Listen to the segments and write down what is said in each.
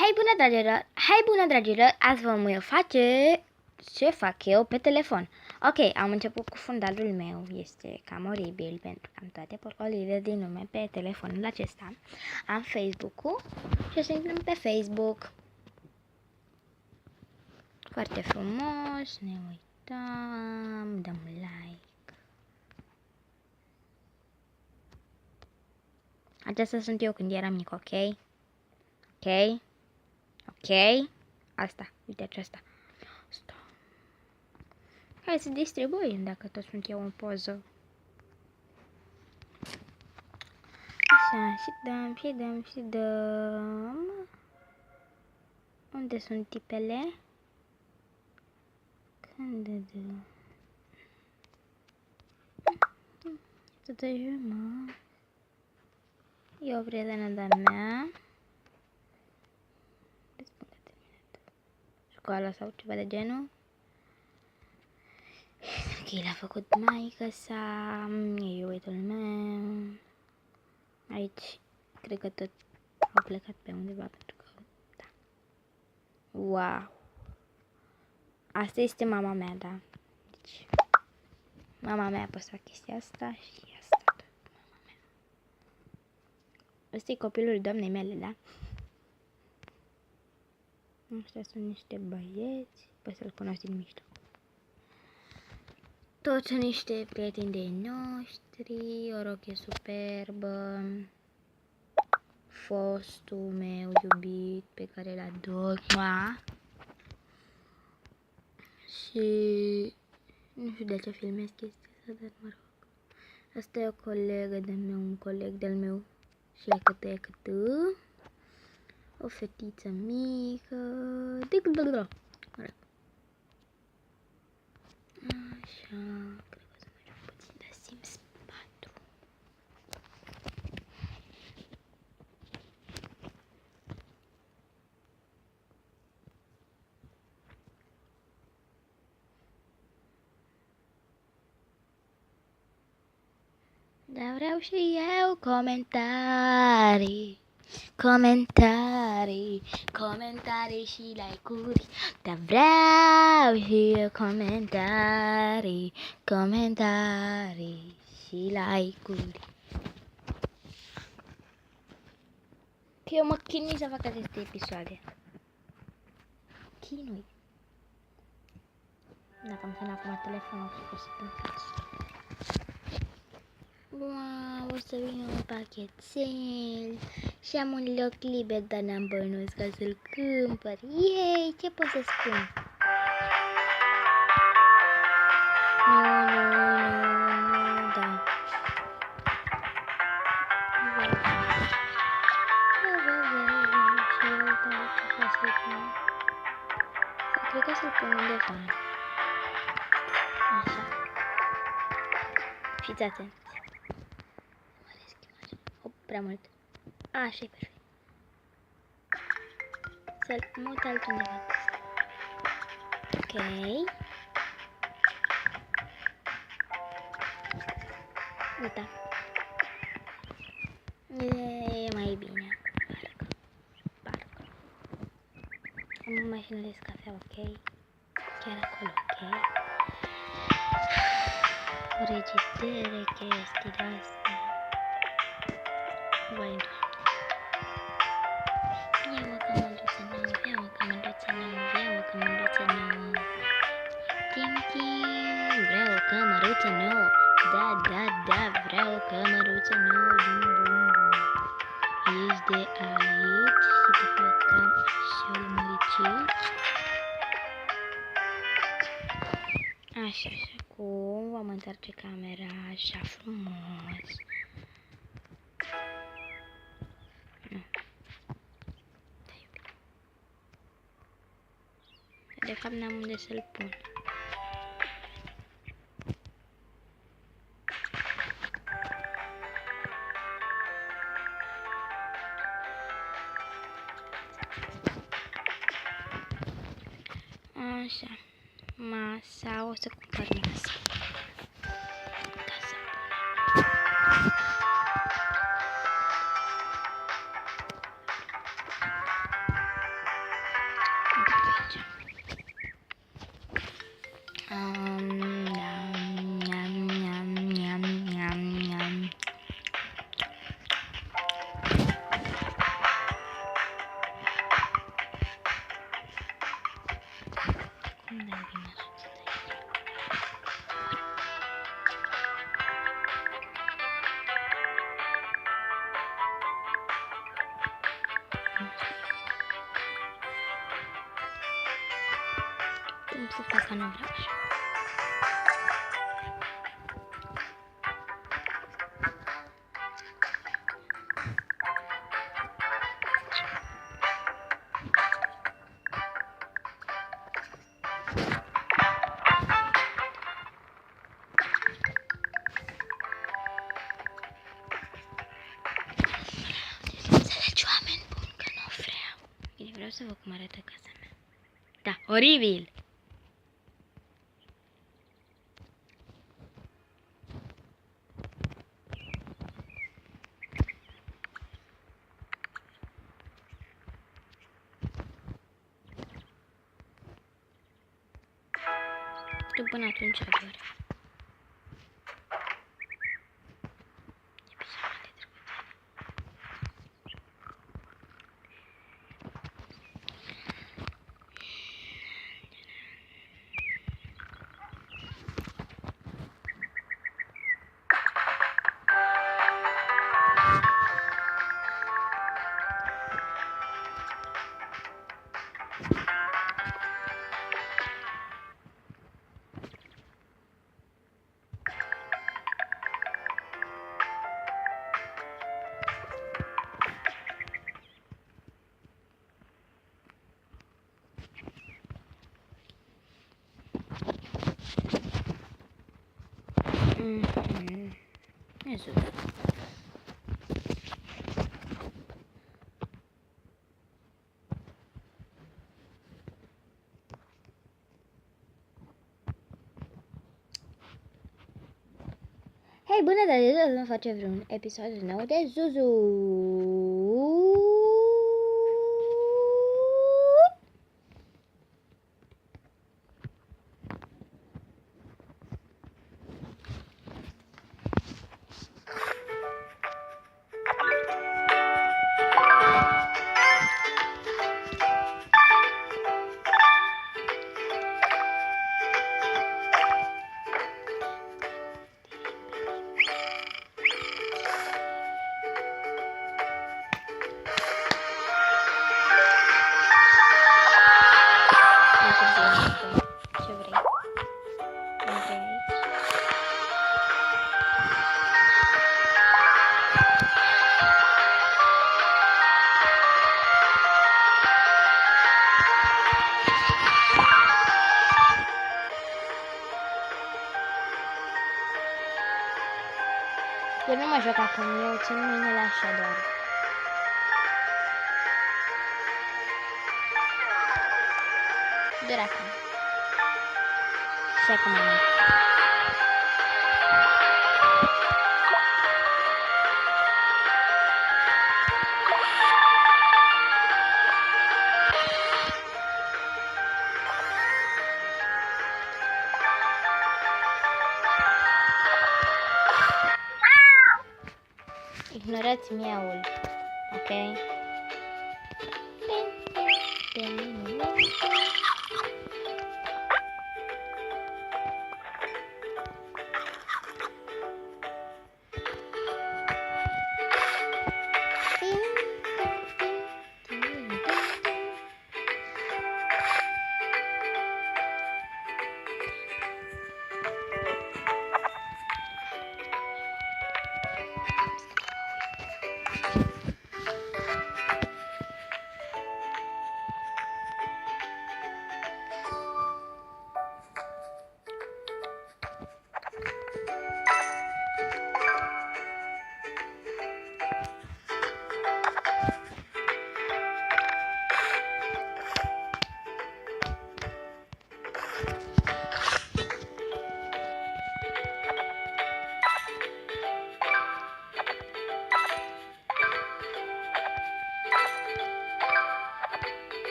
Hai bună dragilor, azi vom face ce fac eu pe telefon. Ok, am început cu fundalul meu, este cam oribil pentru că am toate porcolile din lume pe telefonul acesta. Am Facebook-ul și o să intrăm pe Facebook. Foarte frumos, ne uităm, dăm like. Aceasta sunt eu când eram mic, ok? Ok? Asta, uite aceasta. Asta. Hai să distribuim dacă tot sunt eu în poză. Așa, și dăm. Unde sunt tipele? Când dă? Tot mă. E o prietenă de-a mea. Școala sau ceva de genul. Ok, l-a făcut maică sa. E uitul meu. Aici, cred că tot au plecat pe undeva pentru că, da. Wow! Asta este mama mea, da. Deci, mama mea a postat chestia asta și asta tot mama mea. Ăsta e copilul doamnei mele, da? Ăștia sunt niște băieți, poți să-l cunoști din mișto. Toți sunt niște prieteni de noștri, o rochie superbă, fostul meu iubit pe care îl ador, și nu știu de ce filmez chestia asta, dar mă rog. Asta e o colegă de meu, un coleg de-al meu și e câtă, o fetiță mică, mă rog. Așa, cred că o să mergem puțin de Sims 4. Dar vreau și eu comentarii și like-uri. Dar vreau și eu comentarii și like-uri. Că eu mă chinui să fac aceste episoade. Chinui. Dacă am sunat acum telefonul, o să pântați. Wow, o să vină un pachetel și am un loc liber, dar n-am bănuți ca să-l cumpăr. Yay, ce pot să spun? Nu, da. Cred că să-l pun undeva. Așa. Fiți atenți. Hop, prea mult. Așa e perfect. Să-l mut altundeva. Ok. Uita. E mai bine. Parcă. Am o mașină de cafea, ok? Chiar acolo, ok? Frigider, chestii de-astea. Vai, ia o cămăluță nouă, Tim, vreau o cămăruță nouă. Da, vreau o cămăruță nouă. Bum. Ești de aici și te fac cam așa măricici. Așa, și acum vom întoarce camera așa frumos. De fapt n-am unde să-l pun. Așa. Masa, o să cumpăr masa. Ca să punem. pedepsit, că asta nu vreau așa. Vreau să văd cum arată casa mea. Da, oribil! Tu până atunci doar. Iisus. Hei, bună, dar de tot nu face vreun episod nou de Zuzu. Ce vrei? Nu vrei aici? Eu nu mă joc acum, eu țin mâinile așa doar. Doar acum. Și acum am. Ignorați miaul, ok?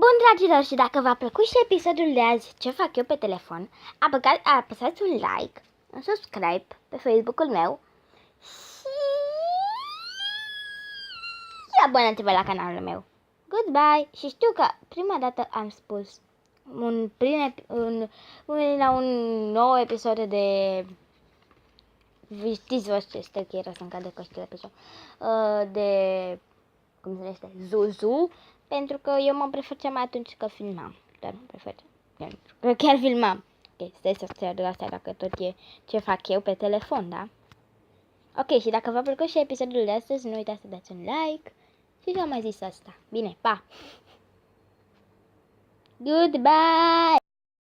Bun, dragilor, și dacă v-a plăcut și episodul de azi, ce fac eu pe telefon, apăsați un like, un subscribe pe Facebook-ul meu și abonați-vă la canalul meu. Goodbye! Și știu că prima dată am spus la un nou episod de... Știți voi ce este că era să-mi cadă căștile pe jos. De... cum se numește? Zuzu. Pentru că eu mă prefăceam atunci că filmam. Dar mă prefăceam. Că chiar filmam. Ok, stai să stai de asta dacă tot e ce fac eu pe telefon, da? Ok, și dacă v-a plăcut și episodul de astăzi, nu uitați să dați un like. Și v-am mai zis asta. Bine, pa! Goodbye!